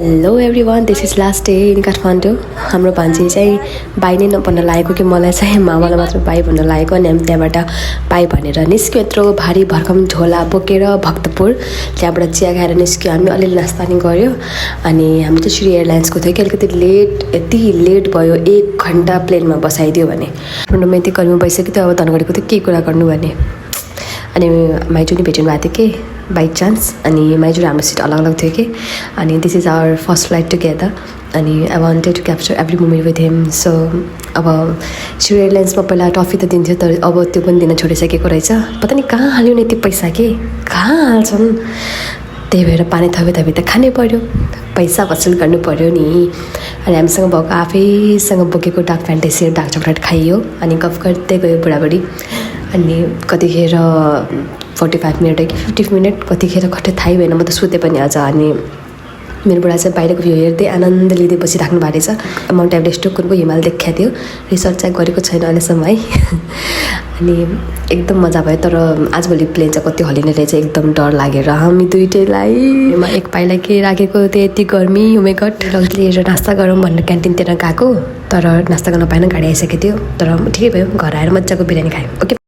Hello everyone, this is last day in Kathmandu. हाम्रो भान्जी चाहिँ by नै नभन्न लागेको कि मलाई चाहिँ मामालाई मात्र बाई भन्न लागेको। अनि हामी त्यहाँबाट बाई भनेर निस्क्यो। यत्रो भारी भरकम झोला बोकेर भक्तपुर त्यहाँबाट चिया खाएर निस्क्यो। हामी अलिअलि नास्ता पनि गऱ्यो। अनि हामी चाहिँ श्री एयरलाइन्सको थियो कि अलिकति लेट, यति लेट भयो 1 घन्टा प्लेनमा बसाइदियो भने। काठमाडौँमा यति गर्मी भइसक्यो त अब धनगढीको त के कुरा गर्नु भने। अनि माइजू नि भेट्नु भएको थियो कि बाई चान्स। अनि माइजू र हाम्रो सिट अलग अलग थियो कि। अनि this is our first flight together. अनि I wanted to capture every moment with him. So अब श्री एयरलाइन्समा पहिला टफी त दिन्थ्यो, तर अब त्यो पनि दिन छोडिसकेको रहेछ। पता नि कहाँ हाल्यो नि यति पैसा कि, कहाँ हाल्छन्। त्यही भएर पानी थपे त खानै पऱ्यो, पैसा वसुल गर्नु पऱ्यो नि। अनि हामीसँग भएको आफैसँग बोकेको डार्क फ्यान्टेसी र डार्क चक्लेट खाइयो। अनि गफ गर्दै गयो बुढाबुढी। अनि कतिखेर 45 मिनट कि 50 मिनट कतिखेर खट्टै थाहै भएन। म त सुतेँ पनि आज। अनि मेरो बुढा चाहिँ बाहिरको भ्यू हेर्दै आनन्द लिँदै बसिराख्नु भएको रहेछ। माउन्ट एभरेस्ट कुनको हिमाल देखिया थियो। रिसर्च चाहिँ गरेको छैन अहिलेसम्म है। अनि एकदम मजा भयो। तर आजभोलि प्लेन चाहिँ कति हल्लिने रहेछ, एकदम डर लागेर हामी दुइटैलाई। एक पाइला के राखेको थियो, यति गर्मी हुमेगट लिएर नास्ता गरौँ भनेर क्यान्टिनतिर गएको। तर नास्ता गर्न पाएन, गाडी आइसकेको थियो। तर ठिकै भयो, घर आएर मजाको बिरयानी खायो। ओके।